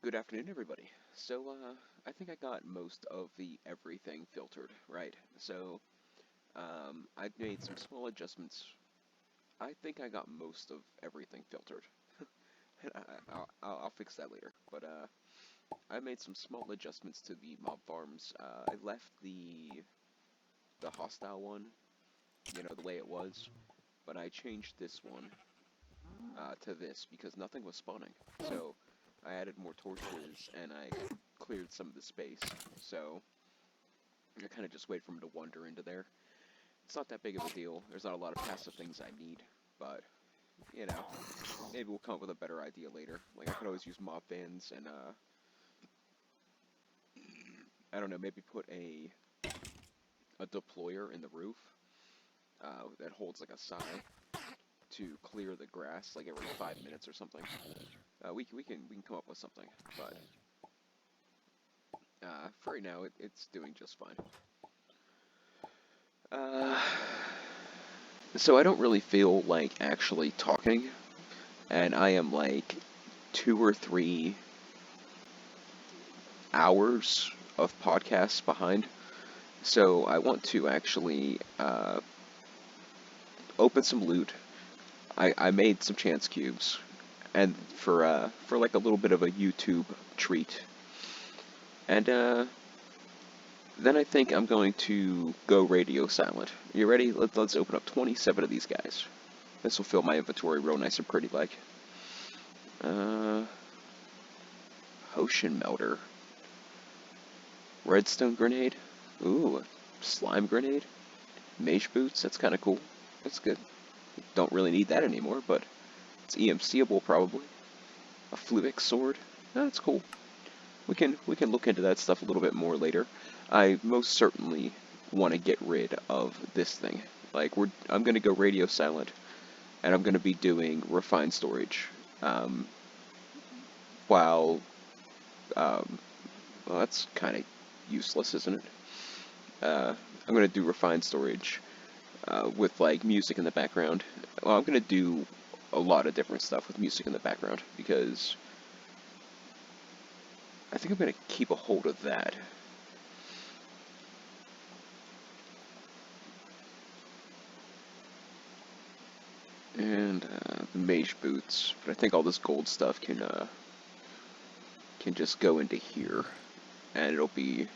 Good afternoon, everybody. I think I got most of the everything filtered, right? I made some small adjustments. I think I got most of everything filtered. I'll fix that later. I made some small adjustments to the mob farms. I left the hostile one, the way it was, but I changed this one to this because nothing was spawning. So I added more torches and I cleared some of the space. So I kind of just wait for him to wander into there. It's not that big of a deal. There's not a lot of passive things I need, but you know, maybe we'll come up with a better idea later. Like I could always use mob fans and I don't know, maybe put a deployer in the roof that holds like a sigh to clear the grass like every 5 minutes or something. We can come up with something, but for right now it's doing just fine. Uh, so I don't really feel like actually talking, and I am like 2 or 3 hours of podcasts behind. So I want to actually open some loot. I made some chance cubes, and for like a little bit of a YouTube treat. And then I think I'm going to go radio silent. You ready? Let's open up 27 of these guys. This will fill my inventory real nice and pretty like. Potion melter. Redstone grenade. Ooh, slime grenade. Mage boots. That's kind of cool. That's good. Don't really need that anymore, but it's EMCable probably. A fluvic sword. That's cool. We can look into that stuff a little bit more later. I most certainly want to get rid of this thing. Like I'm gonna go radio silent, and I'm gonna be doing refined storage. While well, that's kind of useless, isn't it? I'm gonna do refined storage with like music in the background. Well, I'm gonna do a lot of different stuff with music in the background because I think I'm gonna keep a hold of that. And the mage boots, but I think all this gold stuff can just go into here, and it'll be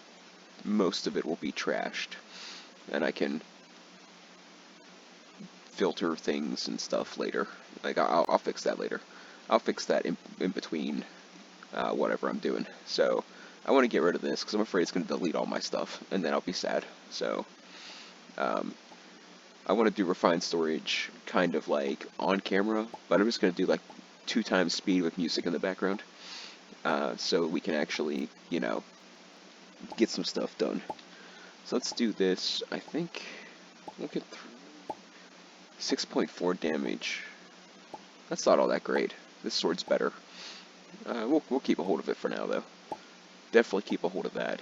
most of it will be trashed, and I can filter things and stuff later. Like I'll fix that later. I'll fix that in between whatever I'm doing. So I want to get rid of this because I'm afraid it's going to delete all my stuff, and then I'll be sad. So um, I want to do refined storage kind of like on camera, but I'm just going to do like 2 times speed with music in the background, so we can actually, get some stuff done. So let's do this. I think we'll get 6.4 damage. That's not all that great. This sword's better. We'll keep a hold of it for now, though. Definitely keep a hold of that.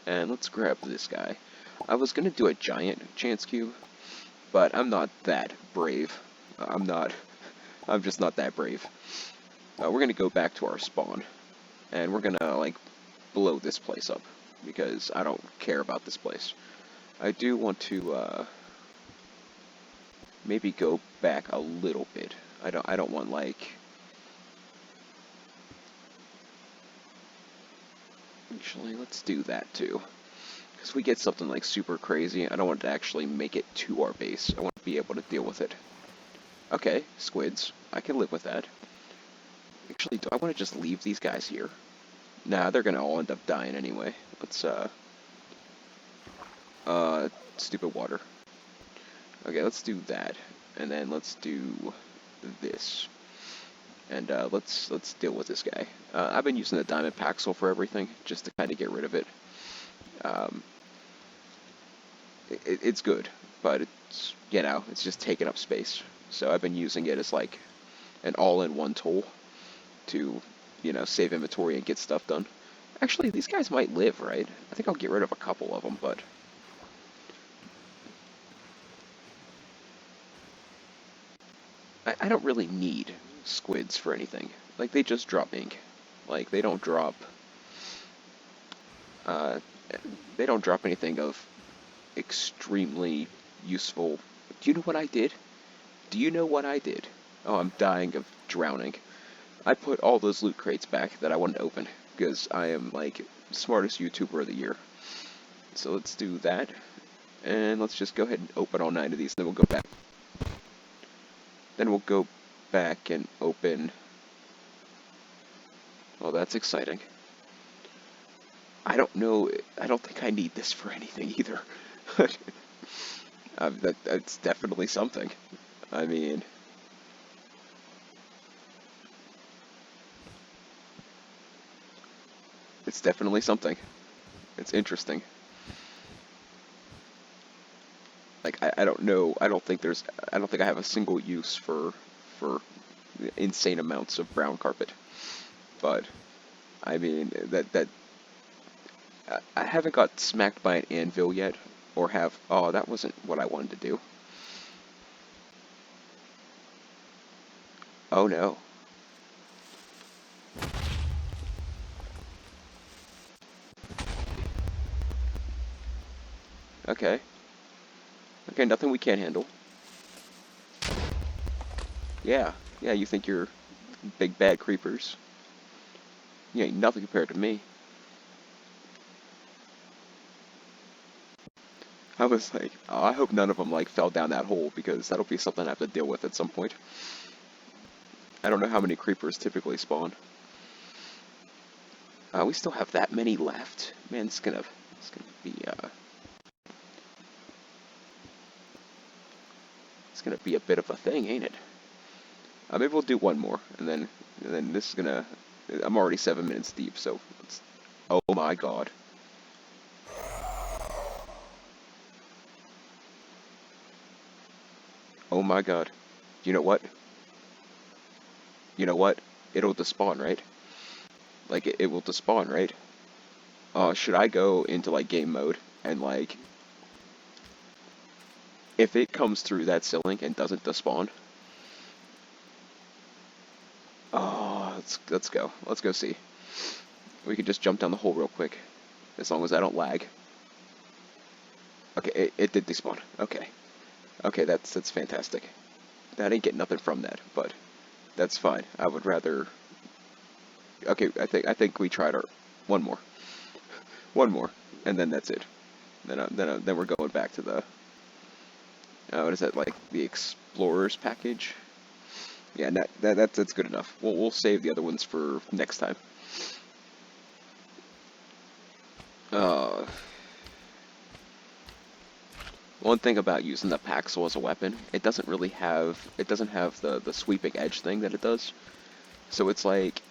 And let's grab this guy. I was gonna do a giant chance cube, but I'm not that brave. I'm not. I'm just not that brave. We're gonna go back to our spawn, and we're gonna like blow this place up because I don't care about this place. I do want to maybe go back a little bit. I don't want like. Actually, let's do that too. Because we get something like super crazy, I don't want to actually make it to our base. I want to be able to deal with it. Okay, squids. I can live with that. Actually, do I want to just leave these guys here? Nah, they're gonna all end up dying anyway. Let's, stupid water. Okay, let's do that. And then let's do this. And, let's deal with this guy. I've been using the diamond paxel for everything, just to kind of get rid of it. Um, it's good, but it's, it's just taking up space. So I've been using it as like an all-in-one tool to, save inventory and get stuff done. Actually, these guys might live, right? I think I'll get rid of a couple of them, but I don't really need squids for anything. Like, they just drop ink. Like, uh, they don't drop anything of extremely useful. Do you know what I did? Do you know what I did? Oh, I'm dying of drowning. I put all those loot crates back that I wanted to open, because I am, like, smartest YouTuber of the year. So let's do that, and let's just go ahead and open all 9 of these, then we'll go back. Then we'll go back and open... Oh, that's exciting. I don't know, I don't think I need this for anything either. That's definitely something. I mean... It's definitely something. It's interesting. Like, I don't know, I don't think I have a single use for insane amounts of brown carpet. But, I mean, I haven't got smacked by an anvil yet, or have, oh, that wasn't what I wanted to do. Oh no. Okay. Okay, nothing we can't handle. Yeah. Yeah, you think you're big bad creepers. You ain't nothing compared to me. I was like, oh, I hope none of them, like, fell down that hole, because that'll be something I have to deal with at some point. I don't know how many creepers typically spawn. We still have that many left. Man, it's gonna be, it's gonna be a bit of a thing, ain't it? Maybe we'll do one more, and then this is gonna... I'm already 7 minutes deep, so it's... Oh my god. Oh my god. You know what? You know what? It'll despawn, right? Like, it will despawn, right? Should I go into, like, game mode, and, like... If it comes through that ceiling and doesn't despawn... Oh, let's go. Let's go see. We can just jump down the hole real quick. As long as I don't lag. Okay, it did despawn. Okay. Okay, that's fantastic. I didn't get nothing from that, but that's fine. I would rather... Okay, I think we tried our... One more. One more. And then that's it. Then we're going back to the... what is that, like, the Explorers package? Yeah, that's good enough. We'll save the other ones for next time. Uh... One thing about using the Paxel as a weapon, it doesn't have the sweeping edge thing that it does. So it's like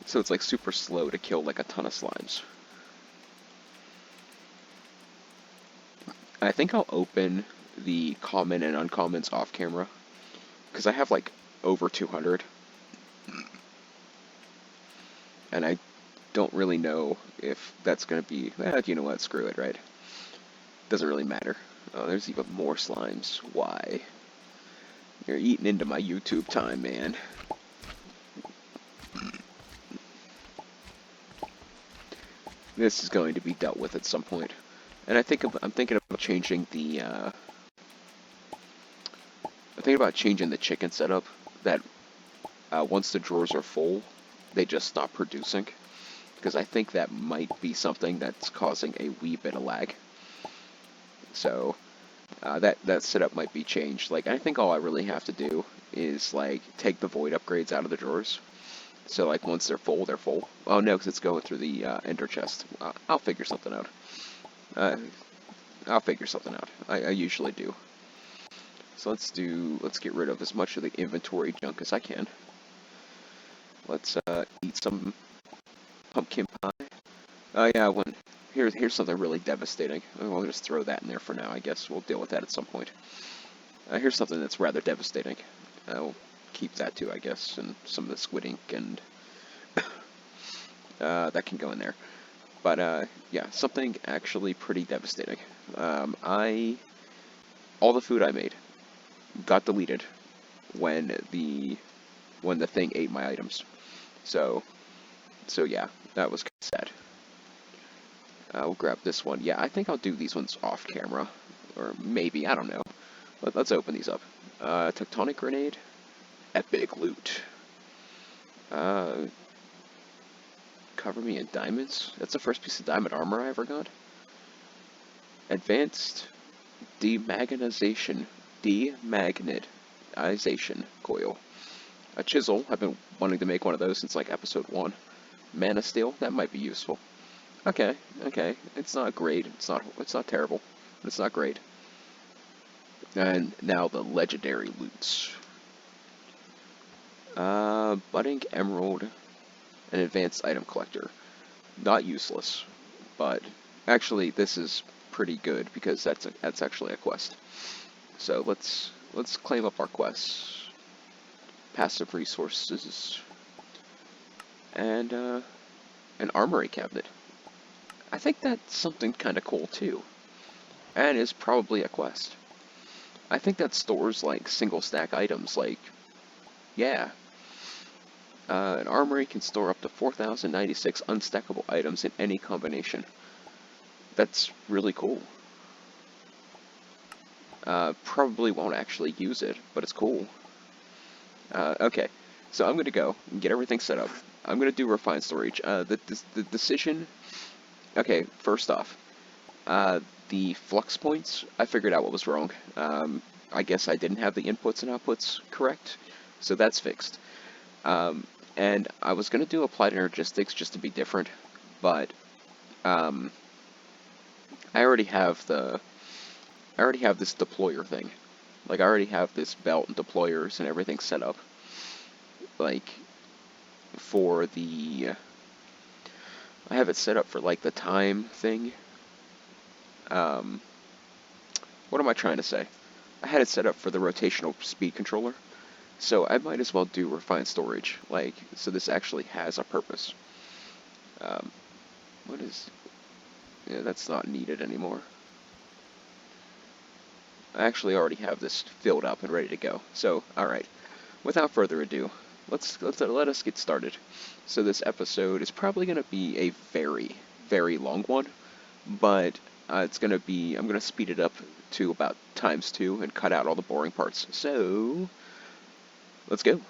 super slow to kill like a ton of slimes. I think I'll open the common and uncommons off camera, because I have like over 200, and I don't really know if that's gonna be, you know what, screw it, right? Doesn't really matter. Oh, there's even more slimes. Why? You're eating into my YouTube time, man. This is going to be dealt with at some point. And I'm thinking about changing the, I'm thinking about changing the chicken setup, that once the drawers are full, they just stop producing. Because I think that might be something that's causing a wee bit of lag. So, that setup might be changed. Like, I think all I really have to do is, like, take the void upgrades out of the drawers. So, like, once they're full, they're full. Oh, no, because it's going through the ender chest. I'll figure something out. I'll figure something out. I usually do. So let's get rid of as much of the inventory junk as I can. Let's eat some pumpkin pie. Oh yeah, here's something really devastating. We'll just throw that in there for now, I guess. We'll deal with that at some point. Here's something that's rather devastating. I'll keep that too, I guess, and some of the squid ink, and that can go in there. But yeah, something actually pretty devastating. All the food I made got deleted when the thing ate my items. So yeah, that was kind of sad. We'll grab this one. Yeah, I think I'll do these ones off camera. Or maybe, I don't know. Let's open these up. Tectonic Grenade. Epic loot. Cover me in diamonds. That's the first piece of diamond armor I ever got. Advanced demagnetization coil. A chisel. I've been wanting to make one of those since like episode 1. Mana steel. That might be useful. Okay. It's not great. It's not terrible, but it's not great. And now the legendary loots. Budding Emerald, an advanced item collector. Not useless, but actually this is pretty good because that's actually a quest. So let's claim up our quests. Passive resources. And an armory cabinet. I think that's something kind of cool too. And is probably a quest. I think that stores like single stack items, like, yeah. An armory can store up to 4,096 unstackable items in any combination. That's really cool. Probably won't actually use it, but it's cool. Okay, so I'm going to go and get everything set up. I'm going to do refined storage. The decision... Okay, first off, the flux points, I figured out what was wrong. I guess I didn't have the inputs and outputs correct, so that's fixed. And I was going to do applied energistics just to be different, but I already have this deployer thing. Like, I already have this belt and deployers and everything set up. Like, for the... I have it set up for, like, the time thing. What am I trying to say? I had it set up for the rotational speed controller. So I might as well do refined storage, like, so this actually has a purpose. What is... Yeah, that's not needed anymore. I actually already have this filled up and ready to go. So, alright. Without further ado, let us get started. So this episode is probably going to be a very, very long one, but I'm going to speed it up to about ×2 and cut out all the boring parts. So, let's go.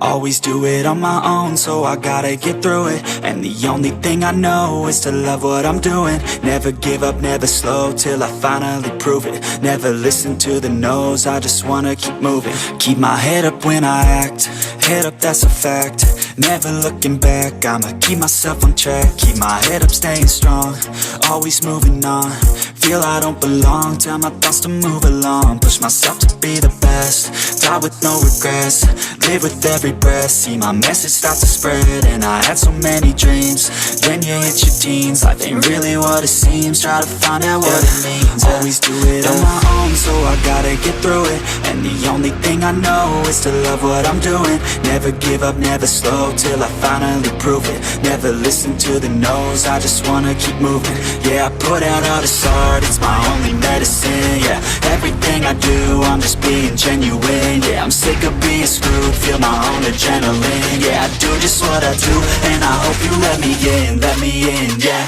Always do it on my own, so I gotta get through it. And the only thing I know is to love what I'm doing. Never give up, never slow, till I finally prove it. Never listen to the no's, I just wanna keep moving. Keep my head up when I act, head up, that's a fact. Never looking back, I'ma keep myself on track. Keep my head up, staying strong, always moving on. Feel I don't belong, tell my thoughts to move along. Push myself to be the best, die with no regrets. Live with every breath, see my message start to spread. And I had so many dreams, then you hit your teens. Life ain't really what it seems, try to find out what it means. Always do it on my own, so I gotta get through it. And the only thing I know is to love what I'm doing. Never give up, never slow, till I finally prove it. Never listen to the no's, I just wanna keep moving. Yeah, I put out all this art, it's my only medicine. Yeah, everything I do, I'm just being genuine. Yeah, I'm sick of being screwed, feel my own adrenaline. Yeah, I do just what I do, and I hope you let me in, yeah.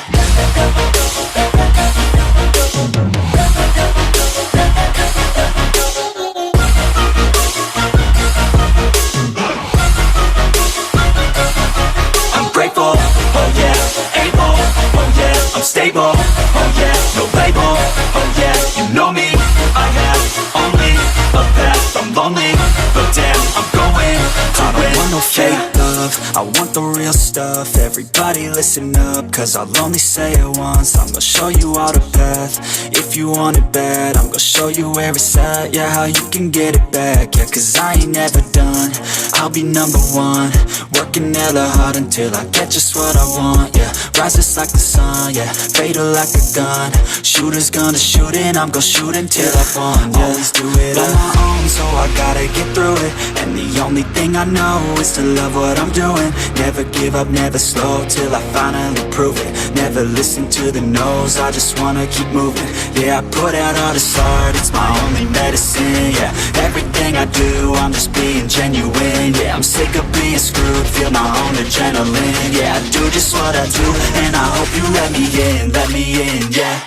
I'm grateful, oh yeah, able, oh yeah, I'm stable, oh yeah, no label, oh yeah, you know me, I have only a path, I'm lonely, but damn, I'm going to win. I don't want no fake love, I want the real stuff. Everybody listen up, cause I'll only say it once. I'm gonna show you all the path, if you want it bad. I'm gonna show you where it's at, yeah, how you can get it back. Yeah, cause I ain't never done, I'll be number one. Working hella hard until I get just what I want, yeah. Rises like the sun, yeah, fatal like a gun. Shooter's gonna shoot and I'm gonna shoot until I won, yeah. Always do it on my own, so I gotta get through it. And the only thing I know is to love what I'm doing. Never give up, never slow, till I finally prove it. Never listen to the no's, I just wanna keep moving. Yeah, I put out all this art, it's my only medicine. Yeah, everything I do, I'm just being genuine. Yeah, I'm sick of being screwed, feel my own adrenaline. Yeah, I do just what I do, and I hope you let me in, yeah.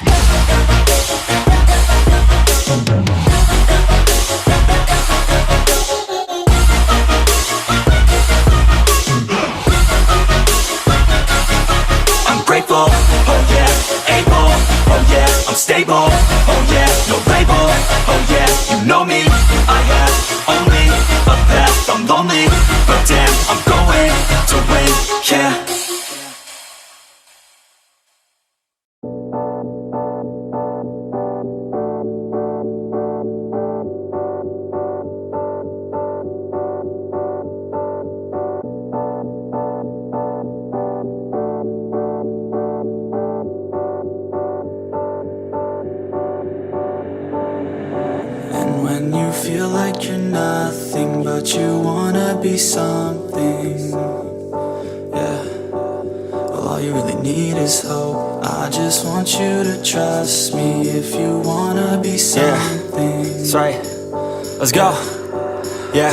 I'm grateful, oh yeah, able, oh yeah, I'm stable, oh yeah, no label, oh yeah, you know me, I have only a path, I'm lonely, but damn, I'm going to win, yeah. When you feel like you're nothing, but you wanna be something, yeah. Well, all you really need is hope. I just want you to trust me if you wanna be something. Yeah, that's right. Let's go. Yeah,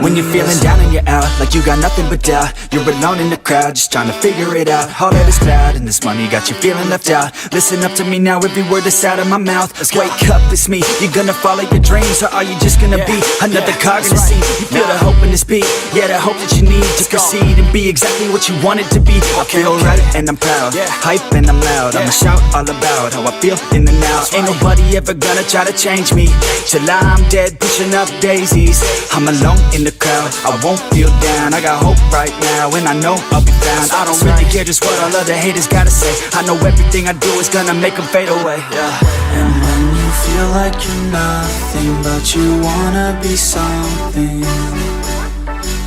when you're feeling down and you're out, like you got nothing but doubt. You're alone in the crowd, just trying to figure it out. All that is cloud and this money got you feeling left out. Listen up to me now, every word that's out of my mouth. Wake up, it's me, you're gonna follow your dreams. Or are you just gonna be another cog in the scene? You feel the hope in this beat, yeah, the hope that you need to proceed and be exactly what you want it to be. I feel right and I'm proud, hype and I'm loud. I'ma shout all about how I feel in the now. Ain't nobody ever gonna try to change me till I'm dead, pushing up daisies. I'm alone in the crowd, I won't feel down. I got hope right now, and I know I'll be found. I don't really care just what all other haters gotta say. I know everything I do is gonna make them fade away, yeah. And when you feel like you're nothing, but you wanna be something,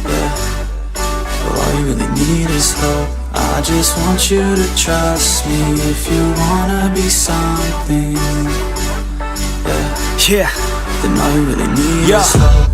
yeah. Well, all you really need is hope. I just want you to trust me if you wanna be something, yeah. Then all you really need is hope.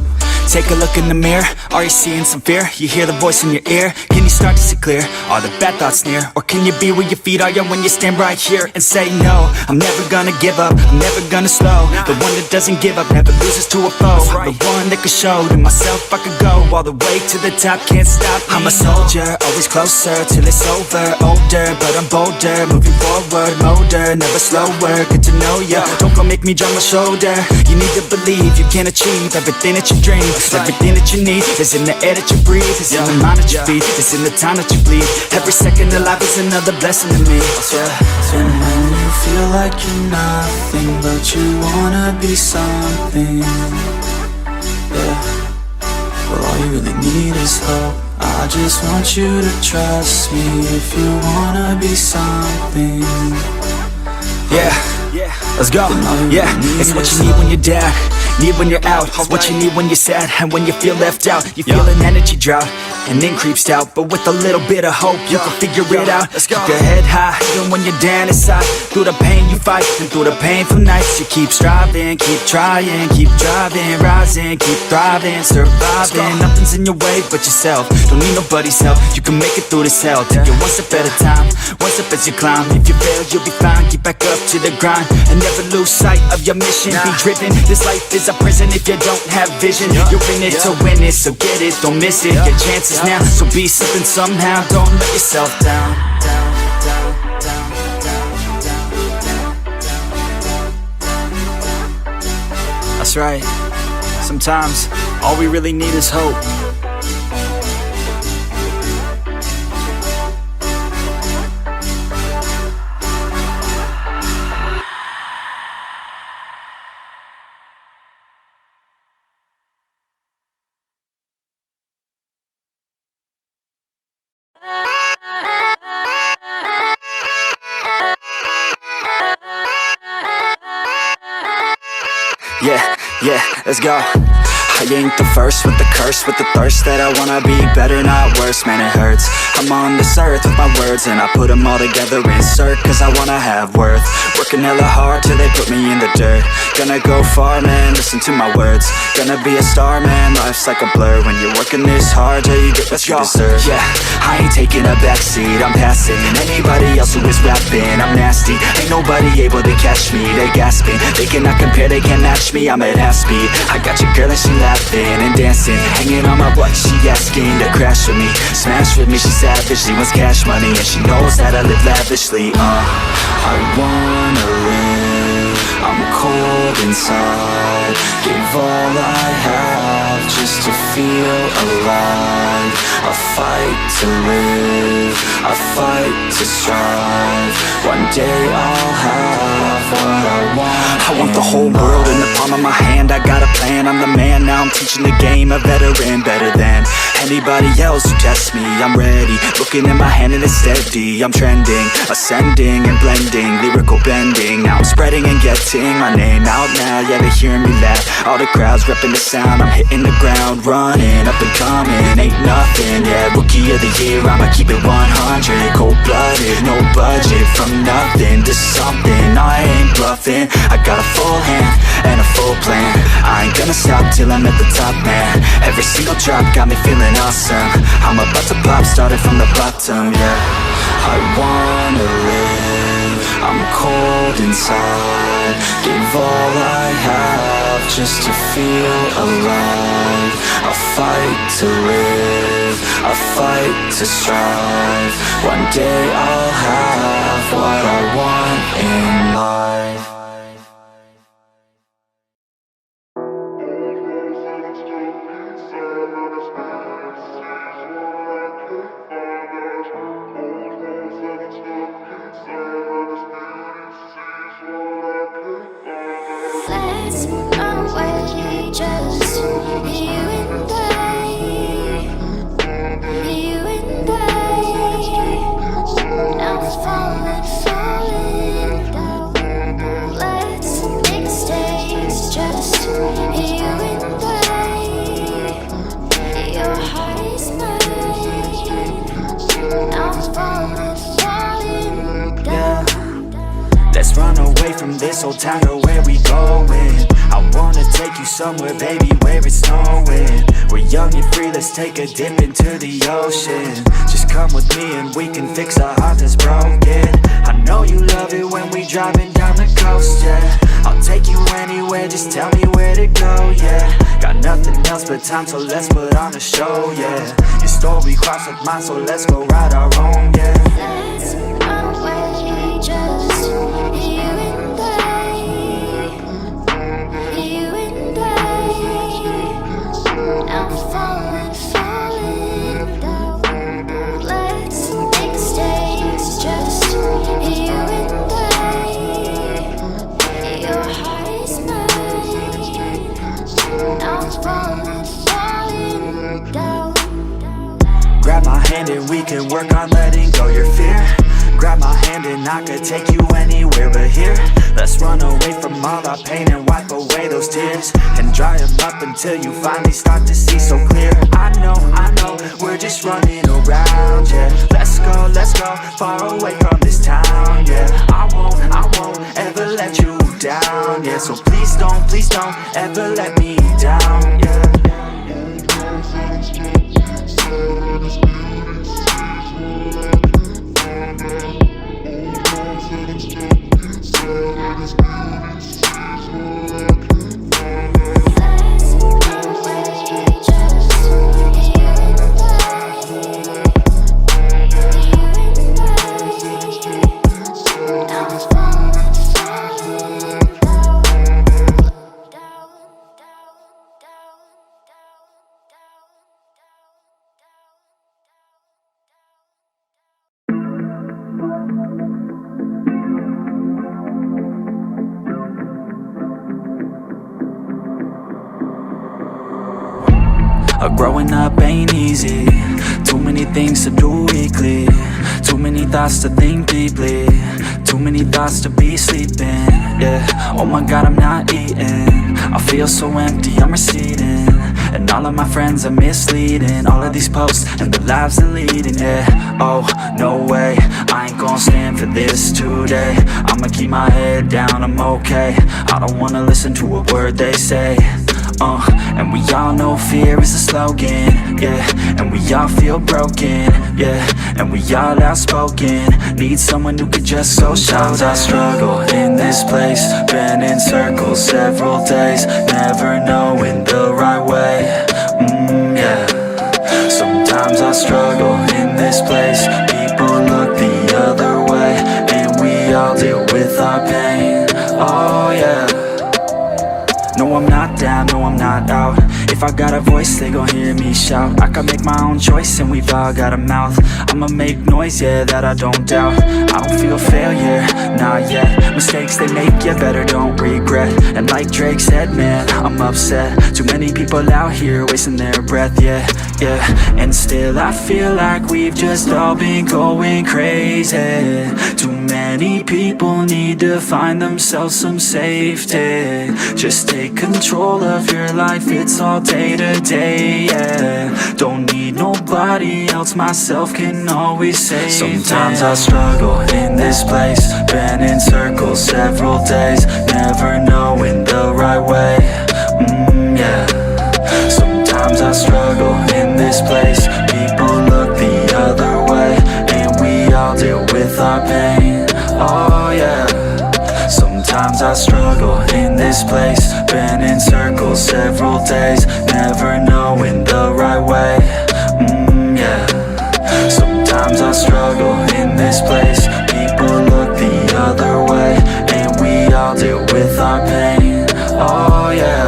Take a look in the mirror, are you seeing some fear? You hear the voice in your ear, can you start to see clear? Are the bad thoughts near? Or can you be where your feet are, yeah, when you stand right here and say no? I'm never gonna give up, I'm never gonna slow. The one that doesn't give up, never loses to a foe. The one that could show to myself I could go all the way to the top, can't stop me. I'm a soldier, always closer till it's over. Older, but I'm bolder, moving forward, motor, never slower. Good to know ya, don't go make me drop my shoulder. You you need to believe you can achieve everything that you dream. Everything that you need is in the air that you breathe. It's in the mind that you feed, it's in the time that you bleed. Every second of life is another blessing to me. And when you feel like you're nothing, but you wanna be something, yeah, well, all you really need is hope. I just want you to trust me if you wanna be something. Yeah, let's go. Yeah, it's what you need when you're down, need when you're out. It's what you need when you're sad and when you feel left out. You feel an energy drought and then creeps out, but with a little bit of hope you can figure it out. Keep your head high even when you're down inside. Through the pain you fight and through the painful nights you keep striving, keep trying, keep driving, rising, keep thriving, surviving. Nothing's in your way but yourself. Don't need nobody's help. You can make it through this hell. Take it one step at a time, one step as you climb. If you fail you'll be fine. Get back up to the grind and never lose sight of your mission. Be driven. This life is a prison if you don't have vision. You're in it to win it, so get it, don't miss it. Your chances now, so be something somehow. Don't let yourself down. That's right. Sometimes all we really need is hope. Yeah, let's go. I ain't the first with the curse, with the thirst that I wanna be better, not worse. Man, it hurts. I'm on this earth with my words and I put them all together, insert, cause I wanna have worth. Working hella hard till they put me in the dirt. Gonna go far, man, listen to my words. Gonna be a star, man, life's like a blur. When you're working this hard, yeah, you get what you deserve. Yeah, I ain't taking a backseat, I'm passing anybody else who is rapping. I'm nasty, ain't nobody able to catch me. They gasping, they cannot compare, they can't match me. I'm at half speed, I got your girl and she laughing and dancing, hanging on my butt, she asking to crash with me, smash with me. She savage, she wants cash money and she knows that I live lavishly. I wanna live, I'm cold inside. Give all I have just to feel alive. I fight to live, I fight to strive. One day I'll have what I want. I want the whole world in the palm of my hand. I got a plan, I'm the man. Now I'm teaching the game, a veteran, better than anybody else who tests me. I'm ready, looking at my hand and it's steady. I'm trending, ascending and blending, lyrical bending. Now I'm spreading and getting my name out now. Yeah, they hearing me laugh, all the crowds repping the sound. I'm hitting the ground, running, up and coming, ain't nothing. Yeah, rookie of the year, I'ma keep it 100. Cold-blooded, no budget, from nothing to something. I ain't bluffing, I got a full hand and a full plan. I ain't gonna stop till I'm at the top, man. Every single drop got me feeling awesome. I'm about to pop, started from the bottom, yeah. I wanna live, I'm cold inside. Give all I have just to feel alive. I fight to live, I fight to strive. One day I'll have what I want in life. Let's run away, just you and I, you and I. Now I'm falling down. Let's make a stage, just you and I. Your heart is mine. Now I'm falling down. Let's run away from this old town, to where we going? I wanna take you somewhere, baby, where it's snowing. We're young and free, let's take a dip into the ocean. Just come with me and we can fix a heart that's broken. I know you love it when we driving down the coast, yeah. I'll take you anywhere, just tell me where to go, yeah. Got nothing else but time, so let's put on a show, yeah. Your story crossed with mine, so let's go ride our own, yeah. Let's run away, just you and I, you and we can work on letting go your fear. Grab my hand and I could take you anywhere but here. Let's run away from all our pain and wipe away those tears, and dry them up until you finally start to see so clear. I know, we're just running around, yeah. Let's go, far away from this town, yeah. I won't ever let you down, yeah. So please don't ever let me down, yeah. Growing up ain't easy. Too many things to do weekly. Too many thoughts to think deeply. Too many thoughts to be sleeping, yeah. Oh my God, I'm not eating. I feel so empty, I'm receding. And all of my friends are misleading. All of these posts and the lives they're leading, yeah. Oh, no way, I ain't gon' stand for this today. I'ma keep my head down, I'm okay. I don't wanna listen to a word they say. And we all know fear is a slogan, yeah. And we all feel broken, yeah. And we all outspoken. Need someone who could just go shout. Sometimes I struggle in this place. Been in circles several days, never knowing the right way, yeah. Sometimes I struggle in this place. People look the other way, and we all deal with our pain, oh yeah. No, I'm not down, no, I'm not out. If I got a voice, they gon' hear me shout. I can make my own choice and we've all got a mouth. I'ma make noise, yeah, that I don't doubt. I don't feel failure, not yet. Mistakes they make, yeah, better don't regret. And like Drake said, man, I'm upset. Too many people out here wasting their breath, yeah, yeah. And still I feel like we've just all been going crazy. Too many people need to find themselves some safety. Just take control of your life, it's all day to day, yeah. Don't need nobody else, myself can always save. Sometimes I struggle in this place. Been in circles several days, never knowing the right way, yeah. Sometimes I struggle in this place. People look the other way, and we all deal with our pain, oh yeah. Sometimes I struggle in this place. Been in circles several days, never knowing the right way, yeah. Sometimes I struggle in this place. People look the other way, and we all deal with our pain, oh yeah.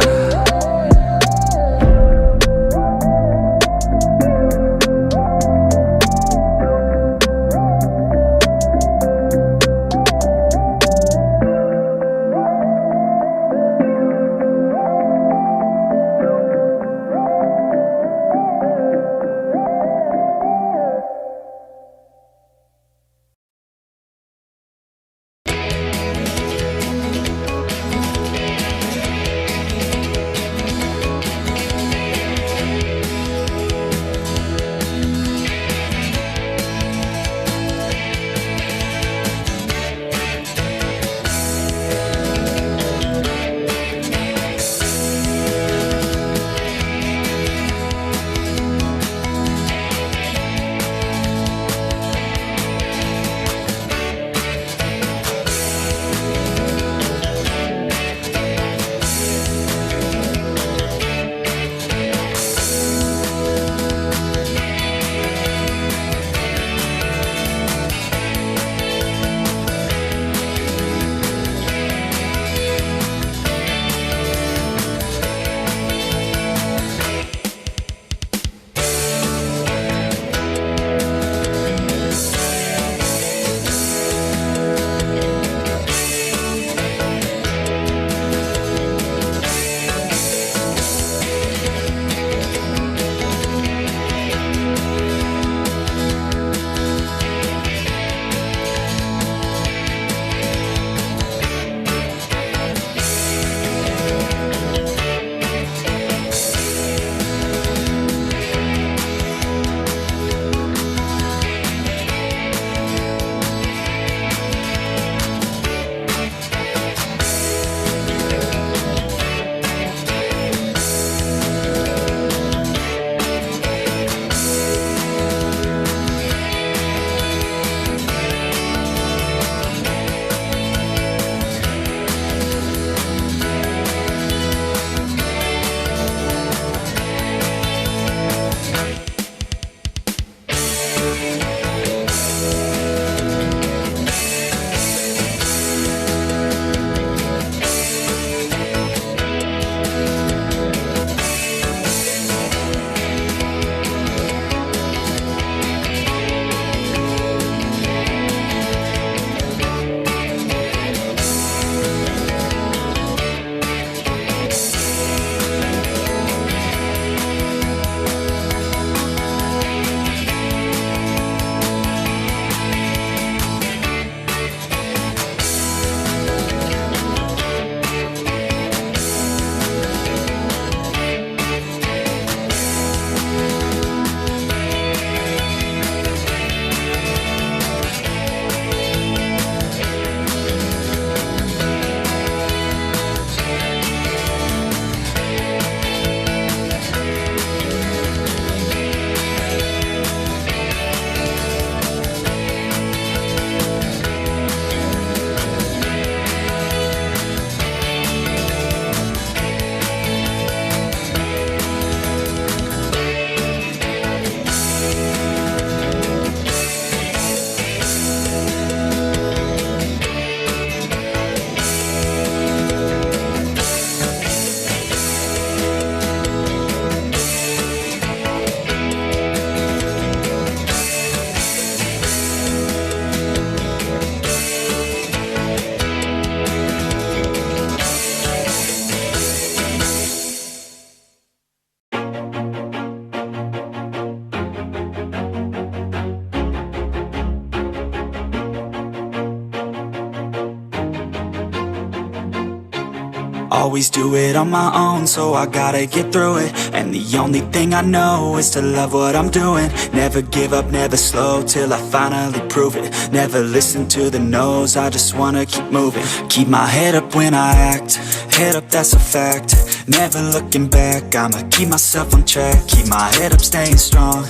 Always do it on my own, so I gotta get through it. And the only thing I know is to love what I'm doing. Never give up, never slow, till I finally prove it. Never listen to the no's, I just wanna keep moving. Keep my head up when I act, head up, that's a fact. Never looking back, I'ma keep myself on track. Keep my head up, staying strong,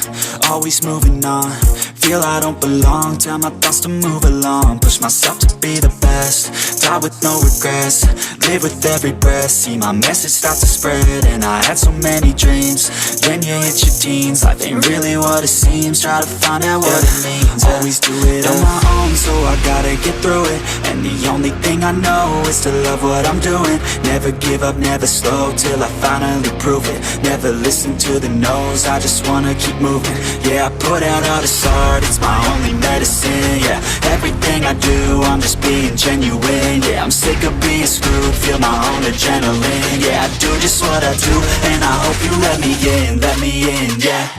always moving on. Feel I don't belong, tell my thoughts to move along. Push myself to be the best, die with no regrets. Live with every breath, see my message start to spread. And I had so many dreams, then you hit your teens. Life ain't really what it seems, try to find out what it means. Always do it on my own, so I gotta get through it. And the only thing I know is to love what I'm doing. Never give up, never slow, till I finally prove it. Never listen to the no's, I just wanna keep moving. Yeah, I put out all this art, it's my only medicine. Yeah, everything I do, I'm just being genuine. Yeah, I'm sick of being screwed, feel my own adrenaline. Yeah, I do just what I do, and I hope you let me in, yeah.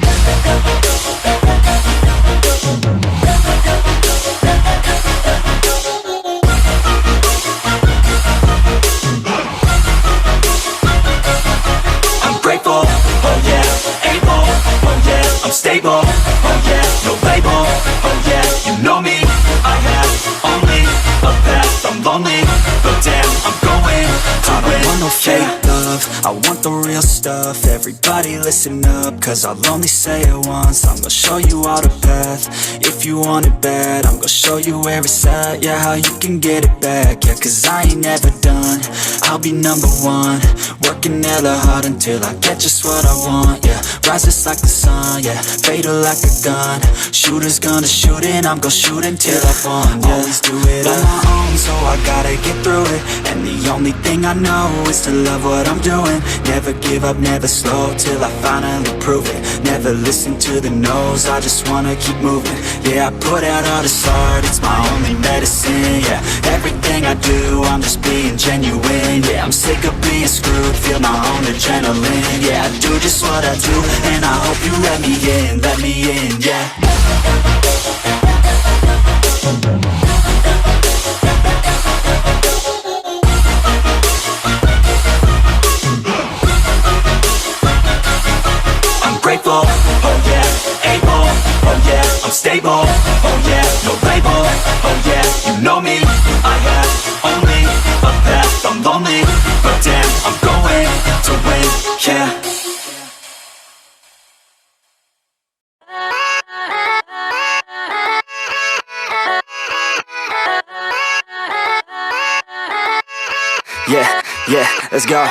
I'm grateful, oh yeah, able, oh yeah, I'm stable, oh yeah, no label, oh yeah, you know me, I have only a path, I'm lonely, but damn, I'm going to win. I don't want no fake love, I want the real stuff. Everybody listen up, cause I'll only say it once. I'm gonna show you all the path, if you want it bad. I'm gonna show you where it's at, yeah, how you can get it back. Yeah, cause I ain't never done, I'll be number one. Working hella hard until I get just what I want, yeah. Rises like the sun, yeah, fatal like a gun. Shooter's gonna shoot and I'm gonna shoot until I won, yeah. Always do it on my own, so I gotta get through it. And the only thing I know is to love what I'm doing. Never give up, never slow, till I finally prove it. Never listen to the no's, I just wanna keep moving. Yeah, I put out all this art, it's my only medicine. Yeah, everything I do, I'm just being genuine. Yeah, I'm sick of being screwed, feel my own adrenaline. Yeah, I do just what I do, and I hope you let me in, yeah. I'm grateful, oh yeah, able, oh yeah, I'm stable, oh yeah, no label, oh yeah, you know me, I have only a path, I'm lonely, but damn, I'm going to win, yeah. Yeah, let's go.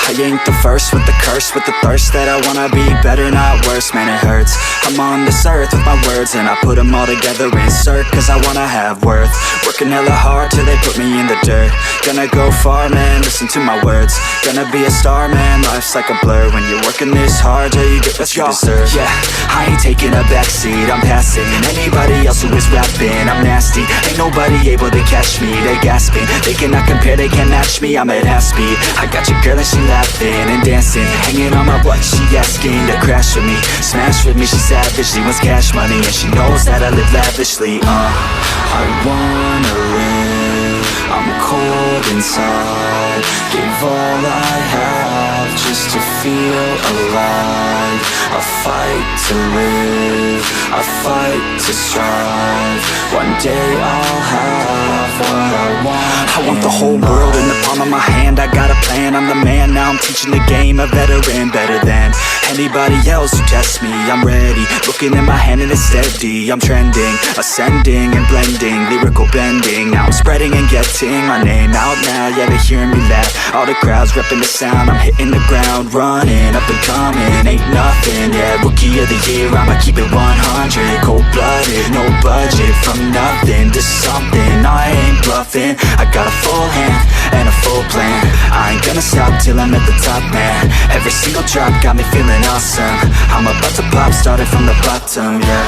I ain't the first with the curse, with the thirst that I wanna be better, not worse, man it hurts. I'm on this earth with my words and I put them all together, insert, cause I wanna have worth. Working hella hard till they put me in the dirt. Gonna go far, man, listen to my words. Gonna be a star, man, life's like a blur. When you're working this hard till you get what you deserve. Yeah, I ain't taking a backseat, I'm passing anybody else who is rapping. I'm nasty, ain't nobody able to catch me. They gasping, they cannot compare, they can't match me. I'm at half speed, I got your girl and she laughing and dancing, hanging on my butt, she asking to crash with me, smash with me, she savage, she wants cash money, and she knows that I live lavishly, I wanna live, I'm cold inside, give all I have just to feel alive, I fight to live, I fight to strive, one day I'll have what I want. I want the whole world in the palm of my hand, I got a plan, I'm the man, now I'm teaching the game, a veteran, better than anybody else who tests me. I'm ready, looking in my hand and it's steady, I'm trending, ascending and blending, lyrical bending, now I'm spreading and getting my name out now, yeah, they hearing me laugh, all the crowds repping the sound, I'm hitting the ground, running, up and coming, ain't nothing, yeah, rookie of the year, I'ma keep it 100, cold-blooded, no budget, from nothing to something, I ain't bluffing, I got a full hand and a full plan, I ain't gonna stop till I'm at the top, man, every single drop got me feeling awesome, I'm about to pop, started from the bottom, yeah,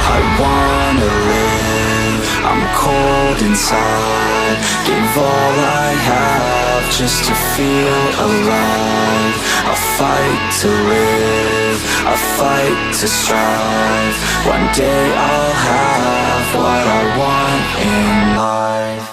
I wanna live, I'm cold inside, give all I have just to feel alive, I fight to live, I fight to strive, one day I'll have what I want in life.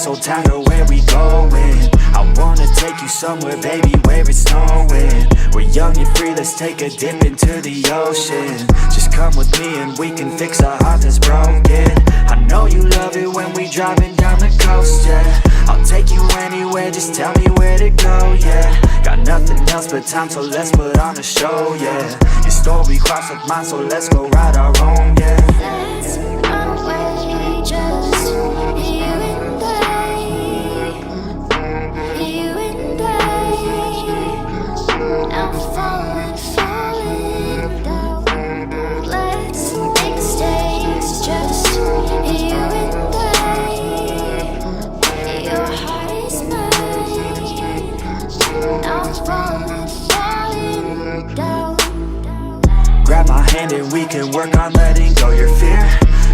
so down to where we going. I wanna take you somewhere, baby, where it's snowing. We're young and free, let's take a dip into the ocean. Just come with me and we can fix a heart that's broken. I know you love it when we driving down the coast, yeah. I'll take you anywhere, just tell me where to go, yeah. Got nothing else but time, so let's put on a show, yeah. Your story crossed with mine, so let's go ride our own, yeah. Let's run away, just you and I, you and I. I'm falling, falling down. Let's make mistakes, just you and I. Your heart is mine. I'm falling, falling down. Grab my hand and we can work on letting go your fear.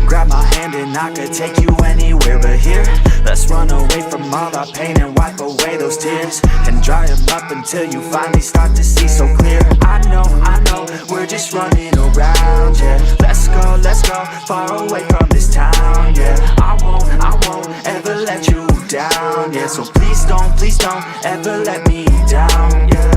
Grab my hand and I could take you anywhere but here. Let's run away from all our pain and wipe away those tears, and dry them up until you finally start to see so clear. I know, we're just running around, yeah. Let's go, far away from this town, yeah. I won't ever let you down, yeah. So please don't ever let me down, yeah.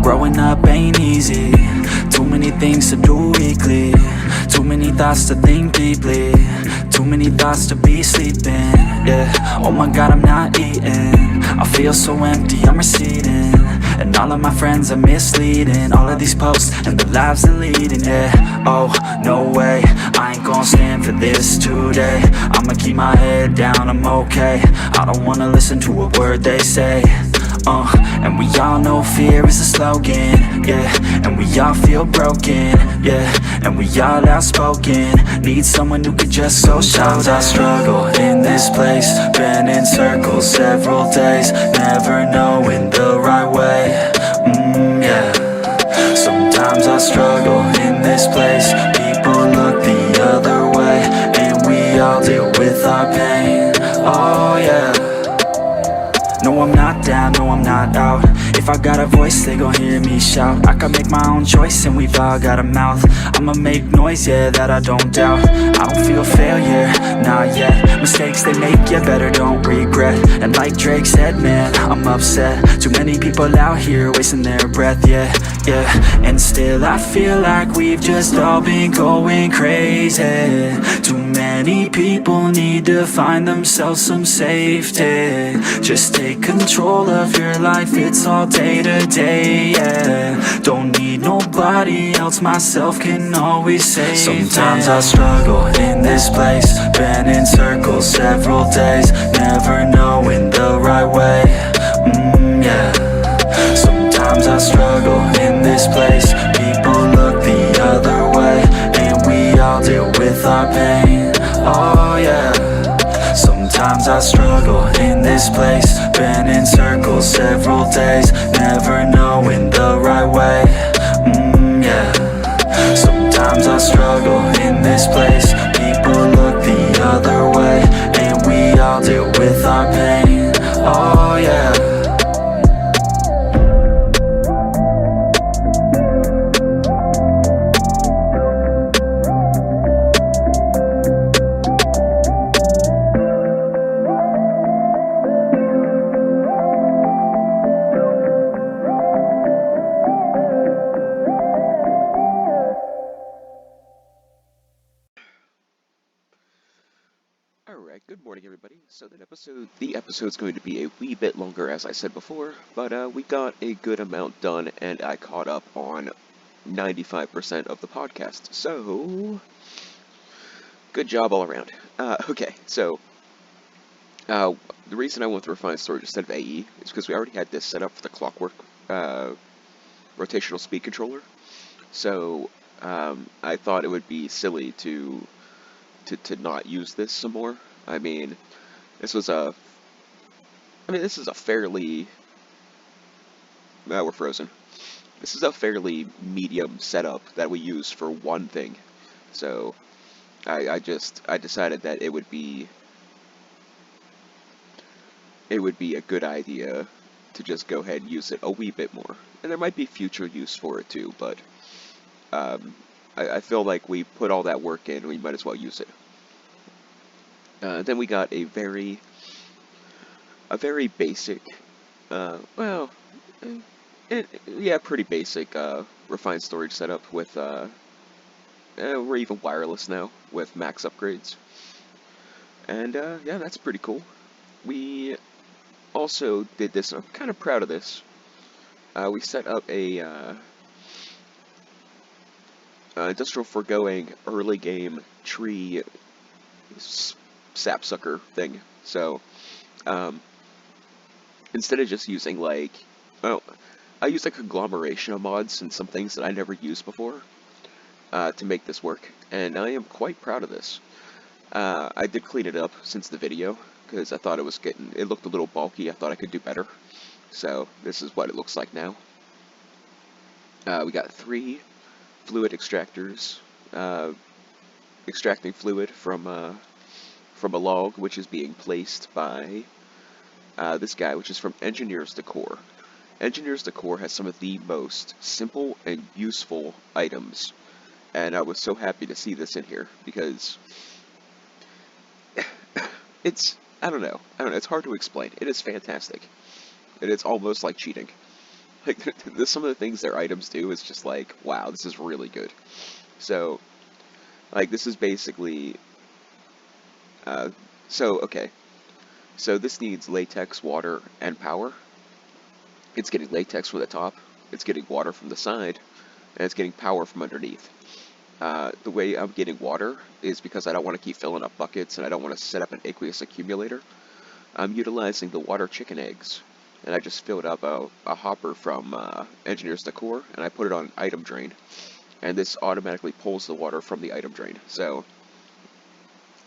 Growing up ain't easy. Too many things to do weekly. Too many thoughts to think deeply. Too many thoughts to be sleeping, yeah. Oh my God, I'm not eating. I feel so empty, I'm receding. And all of my friends are misleading. All of these posts and the lives they're leading, yeah. Oh, no way, I ain't gon' stand for this today. I'ma keep my head down, I'm okay. I don't wanna listen to a word they say. And we all know fear is a slogan, yeah. And we all feel broken, yeah. And we all outspoken. Need someone who could just go. Sometimes I struggle in this place. Been in circles several days, never knowing the right way, yeah. Sometimes I struggle in this place. People look the other way, and we all deal with our pain, oh yeah. No, I'm not down, no, I'm not out. If I got a voice, they gon' hear me shout. I can make my own choice and we've all got a mouth. I'ma make noise, yeah, that I don't doubt. I don't feel failure, not yet. Mistakes they make, you better don't regret. And like Drake said, man, I'm upset. Too many people out here wasting their breath, yeah, yeah. And still I feel like we've just all been going crazy. Too many people need to find themselves some safety. Just take control of your life, it's all day to day, yeah. Don't need nobody else, myself can always save. Sometimes I struggle in this place. Been in circles several days, never knowing the right way, yeah. Sometimes I struggle in this place. People look the other way, and we all deal with our pain, oh yeah. Sometimes I struggle in this place. Been in circles several days, never knowing the right way, yeah. Sometimes I struggle in this place. People look the other way, and we all deal with our pain, oh yeah. Alright, good morning everybody. So the episode's going to be a wee bit longer as I said before, but we got a good amount done and I caught up on 95% of the podcast. So, good job all around. Okay, so Uh, the reason I went with refined storage instead of AE is because we already had this set up for the clockwork uh, rotational speed controller. So I thought it would be silly to not use this some more. I mean, this was a this is a fairly we're frozen. This is a fairly medium setup that we use for one thing. So I decided that it would be a good idea to just go ahead and use it a wee bit more. And there might be future use for it too, but I feel like we put all that work in, we might as well use it. Then we got a very basic, well, yeah, pretty basic refined storage setup with, we're even wireless now with max upgrades. And yeah, that's pretty cool. We also did this, I'm kind of proud of this. We set up a industrial foregoing early game tree sapsucker thing. So instead of just using like, well, I used a conglomeration of mods and some things that I never used before to make this work, and I am quite proud of this. I did clean it up since the video because I thought it looked a little bulky. I thought I could do better. So this is what it looks like now. We got 3 fluid extractors, extracting fluid from a log, which is being placed by this guy, which is from Engineer's Decor. Engineer's Decor has some of the most simple and useful items, and I was so happy to see this in here because it's, I don't know, it's hard to explain. It is fantastic. And it's almost like cheating. Like, some of the things their items do is just like, wow, this is really good. So, like, this is basically, okay. So this needs latex, water, and power. It's getting latex from the top, it's getting water from the side, and it's getting power from underneath. The way I'm getting water is because I don't want to keep filling up buckets and I don't want to set up an aqueous accumulator. I'm utilizing the water chicken eggs, and I just filled up a hopper from Engineer's Decor, and I put it on item drain, and this automatically pulls the water from the item drain. So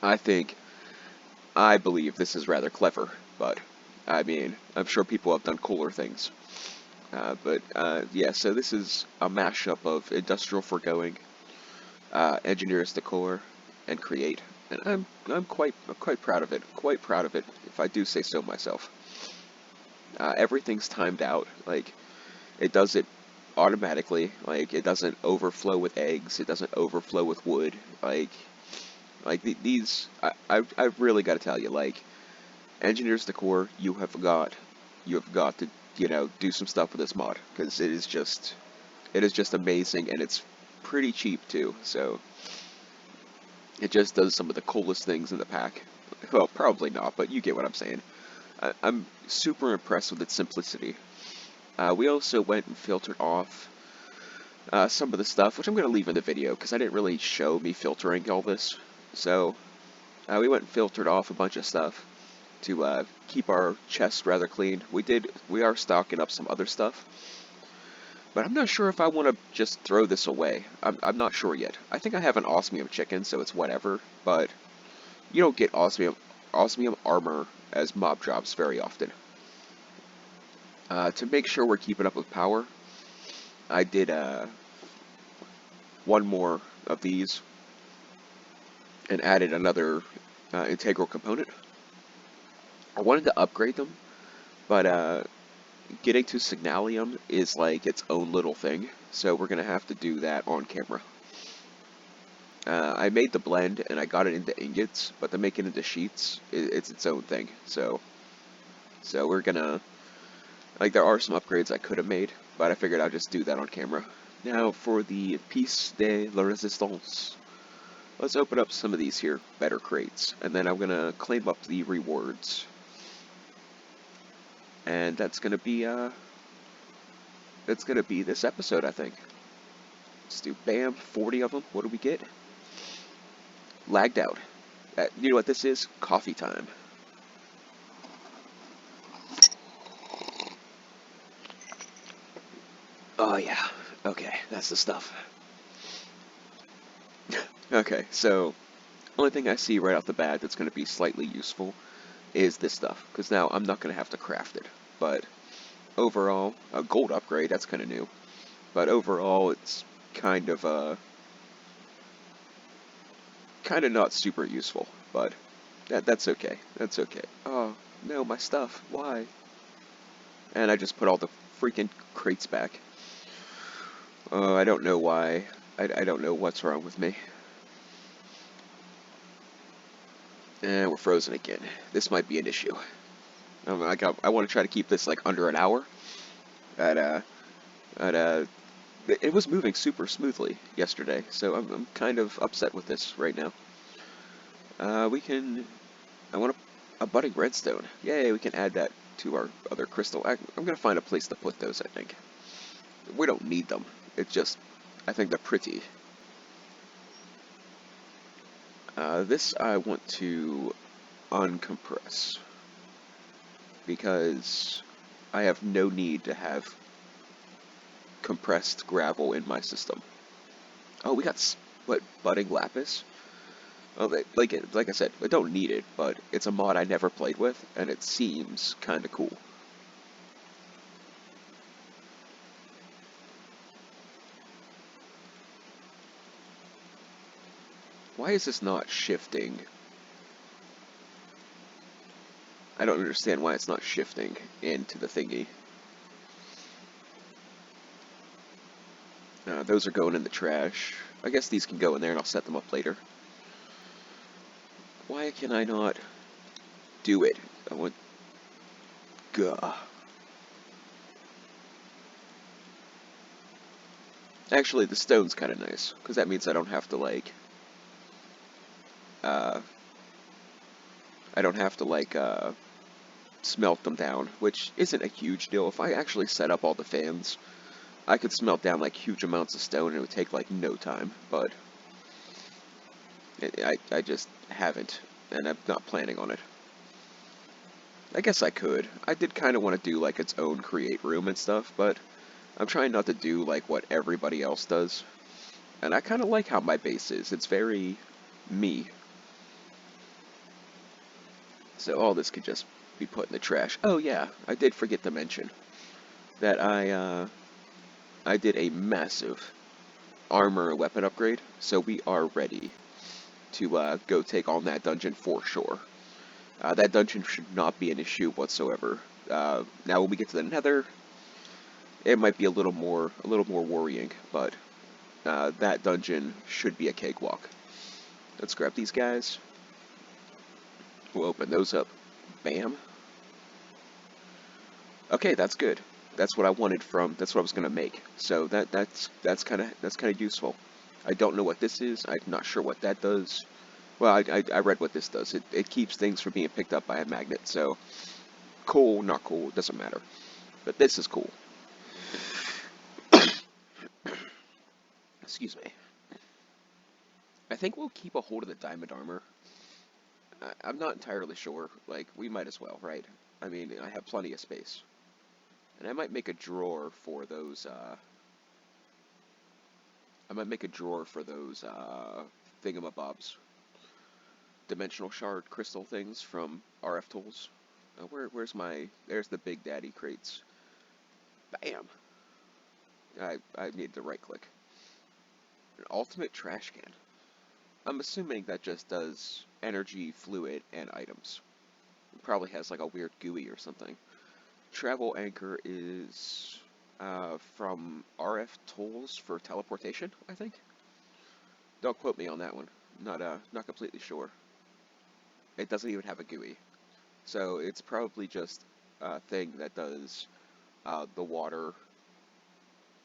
I believe this is rather clever, but I mean, I'm sure people have done cooler things. Yeah, so this is a mashup of Industrial Foregoing, Engineer's Decor, and Create, and I'm quite proud of it. Quite proud of it, if I do say so myself. Everything's timed out. Like, it does it automatically. Like, it doesn't overflow with eggs. It doesn't overflow with wood. These, I've really got to tell you, like, Engineer's Decor, you have got to, do some stuff with this mod, because it is just amazing, and it's pretty cheap too. So it just does some of the coolest things in the pack. Well, probably not, but you get what I'm saying. I'm super impressed with its simplicity. We also went and filtered off some of the stuff, which I'm going to leave in the video, because I didn't really show me filtering all this. So we went and filtered off a bunch of stuff to keep our chest rather clean. We are stocking up some other stuff, but I'm not sure if I want to just throw this away. I'm not sure yet. I think I have an osmium chicken, so it's whatever, but you don't get osmium armor as mob drops very often. To make sure we're keeping up with power, I did one more of these and added another integral component. I wanted to upgrade them, but getting to Signalium is like its own little thing, so we're going to have to do that on camera. I made the blend and I got it into ingots, but to make it into sheets, it's its own thing. So we're gonna, like, there are some upgrades I could have made, but I figured I'd just do that on camera. Now for the Piece de la Resistance. Let's open up some of these here, better crates, and then I'm gonna claim up the rewards. And that's gonna be this episode, I think. Let's do, bam, 40 of them. What do we get? Lagged out. You know what this is? Coffee time. Oh yeah, okay, that's the stuff. Okay, so only thing I see right off the bat that's going to be slightly useful is this stuff, because now I'm not going to have to craft it. But overall, a gold upgrade, that's kind of new. But overall, it's kind of not super useful. But that's okay. That's okay. Oh no, my stuff. Why? And I just put all the freaking crates back. I don't know why. I don't know what's wrong with me. And we're frozen again. This might be an issue. I want to try to keep this like under an hour. But it was moving super smoothly yesterday, so I'm kind of upset with this right now. We can. I want a budding redstone. Yay! We can add that to our other crystal. I'm gonna find a place to put those. I think we don't need them. It's just I think they're pretty. This I want to uncompress because I have no need to have compressed gravel in my system. Oh, we got what, budding lapis? Oh, like I said, I don't need it, but it's a mod I never played with, and it seems kind of cool. Why is this not shifting? I don't understand why it's not shifting into the thingy. Those are going in the trash. I guess these can go in there and I'll set them up later. Why can I not do it? I want... Gah. Actually, the stone's kind of nice, because that means I don't have to, like... Uh, I don't have to, like, smelt them down, which isn't a huge deal. If I actually set up all the fans, I could smelt down, like, huge amounts of stone, and it would take, like, no time, but... I just haven't, and I'm not planning on it. I guess I could. I did kind of want to do, like, its own create room and stuff, but I'm trying not to do, like, what everybody else does. And I kind of like how my base is. It's very me. So all this could just be put in the trash. Oh yeah, I did forget to mention that I did a massive armor weapon upgrade, so we are ready to go take on that dungeon for sure. That dungeon should not be an issue whatsoever. Now when we get to the Nether, it might be a little more worrying, but that dungeon should be a cakewalk. Let's grab these guys. We'll open those up. Bam. Okay, that's good. That's what I wanted from. That's what I was gonna make. So that's kind of useful. I don't know what this is. I'm not sure what that does. Well, I read what this does. It keeps things from being picked up by a magnet. So cool, not cool, doesn't matter. But this is cool. Excuse me. I think we'll keep a hold of the diamond armor. I'm not entirely sure. Like, we might as well, right? I mean, I have plenty of space. And I might make a drawer for those, I might make a drawer for those, thingamabobs. Dimensional shard crystal things from RF Tools. Where's my... There's the Big Daddy crates. Bam! I need to right-click. An ultimate trash can. I'm assuming that just does energy, fluid, and items. It probably has like a weird GUI or something. Travel anchor is from RF Tools for teleportation, I think. Don't quote me on that one. Not completely sure. It doesn't even have a GUI, so it's probably just a thing that does the water.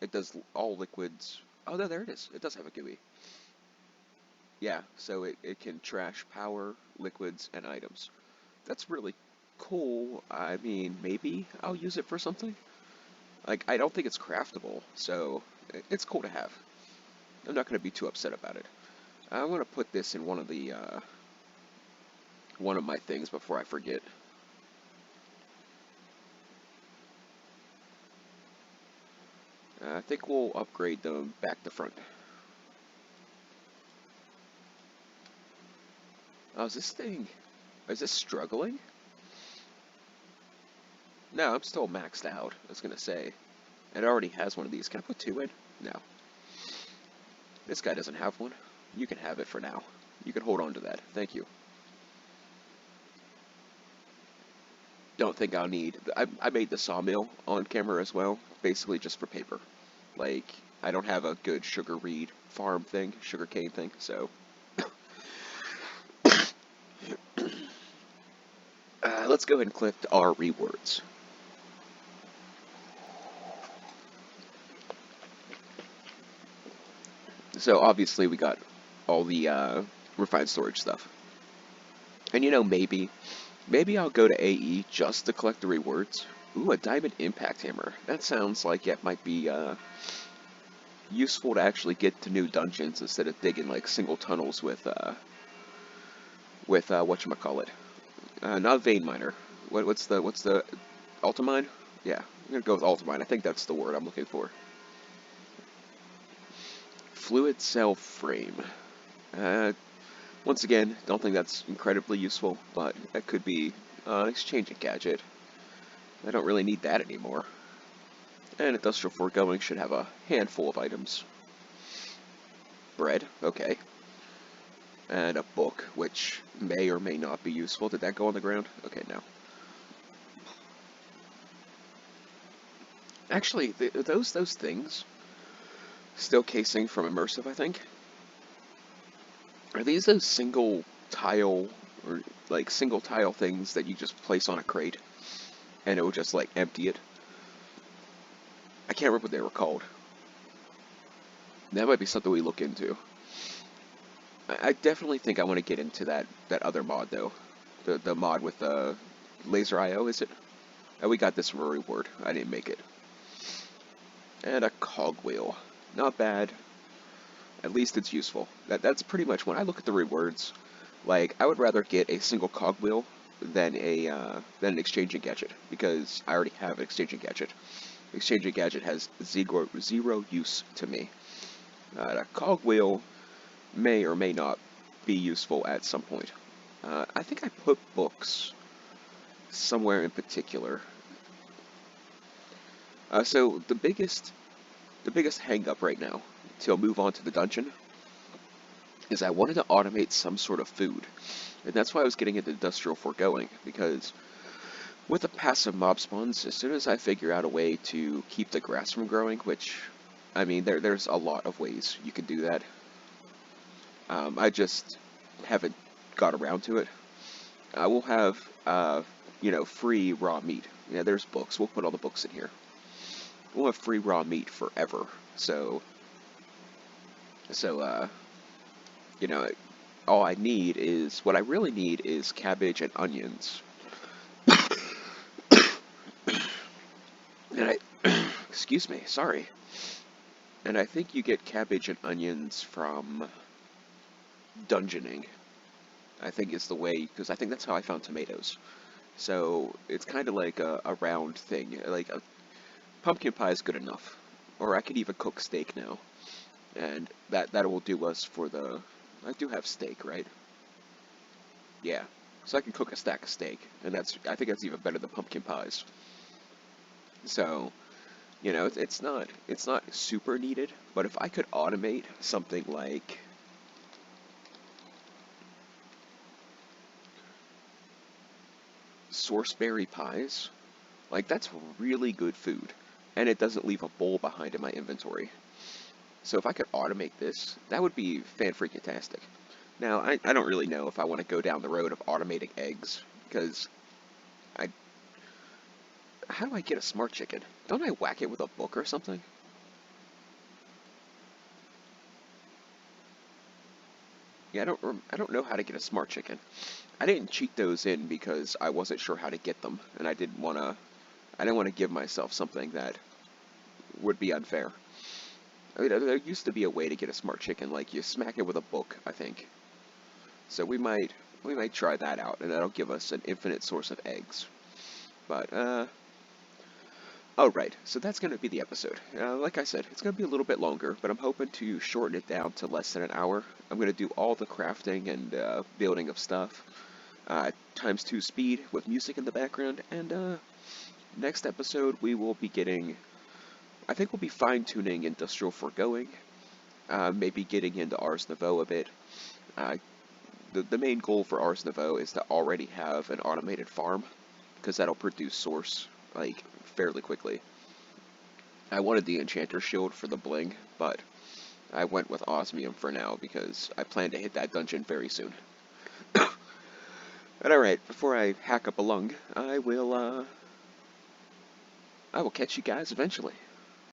It does all liquids. Oh no, there it is. It does have a GUI. Yeah, so it can trash power, liquids, and items. That's really cool. I mean, maybe I'll use it for something. Like, I don't think it's craftable, so it's cool to have. I'm not going to be too upset about it. I'm going to put this in one of my things before I forget. I think we'll upgrade them back to front. Oh, is this struggling? No, I'm still maxed out, I was gonna say. It already has one of these. Can I put 2 in? No. This guy doesn't have one. You can have it for now. You can hold on to that. Thank you. Don't think I'll need... I made the sawmill on camera as well, basically just for paper. Like, I don't have a good sugar reed farm thing, sugar cane thing, so... let's go ahead and click our rewards. So obviously we got all the refined storage stuff. And maybe I'll go to AE just to collect the rewards. Ooh, a diamond impact hammer. That sounds like it might be useful to actually get to new dungeons instead of digging like single tunnels with whatchamacallit. Not vein miner. What's the ultimine? Yeah, I'm gonna go with ultimine. I think that's the word I'm looking for. Fluid cell frame. Once again, don't think that's incredibly useful, but that could be an exchanging gadget. I don't really need that anymore. And industrial foregoing should have a handful of items. Bread, okay. And a book, which may or may not be useful. Did that go on the ground? Okay, no. Actually, those things, still casing from immersive, I think. Are these those single tile or like single tile things that you just place on a crate and it will just like empty it? I can't remember what they were called. That might be something we look into. I definitely think I want to get into that other mod though. The mod with the laser IO, is it? Oh, we got this from a reward. I didn't make it. And a cogwheel. Not bad. At least it's useful. That's pretty much when I look at the rewards. Like, I would rather get a single cogwheel than an exchanging gadget, because I already have an exchanging gadget. Exchanging gadget has zero use to me. A cogwheel may or may not be useful at some point. I think I put books somewhere in particular. So the biggest hang up right now till move on to the dungeon is I wanted to automate some sort of food. And that's why I was getting into industrial foregoing, because with the passive mob spawns, as soon as I figure out a way to keep the grass from growing, which, I mean, there's a lot of ways you can do that. I just haven't got around to it. I will have, free raw meat. Yeah, there's books. We'll put all the books in here. We'll have free raw meat forever. So, all I need is, what I really need is cabbage and onions. And excuse me, sorry. And I think you get cabbage and onions from dungeoning, I think is the way, because I think that's how I found tomatoes. So it's kind of like a round thing. Like a pumpkin pie is good enough. Or I could even cook steak now. And that will do us for the... I do have steak, right? Yeah. So I can cook a stack of steak. And I think that's even better than pumpkin pies. So, it's not super needed, but if I could automate something like sourceberry pies, like that's really good food, and it doesn't leave a bowl behind in my inventory. So if I could automate this, that would be fan-freaking-tastic. Now, I don't really know if I want to go down the road of automating eggs, because how do I get a smart chicken? Don't I whack it with a book or something? Yeah, I don't know how to get a smart chicken. I didn't cheat those in because I wasn't sure how to get them, and I didn't want to give myself something that would be unfair. I mean, there used to be a way to get a smart chicken, like you smack it with a book, I think. So we might try that out, and that'll give us an infinite source of eggs. But Alright, so that's going to be the episode. Like I said, it's going to be a little bit longer, but I'm hoping to shorten it down to less than an hour. I'm going to do all the crafting and building of stuff, times 2 speed with music in the background, and next episode we will be getting, I think we'll be fine-tuning Industrial Foregoing, maybe getting into Ars Nouveau a bit. Uh, the main goal for Ars Nouveau is to already have an automated farm, because that'll produce source, like, fairly quickly. I wanted the Enchanter Shield for the bling, but I went with Osmium for now because I plan to hit that dungeon very soon. But alright, before I hack up a lung, I will catch you guys eventually.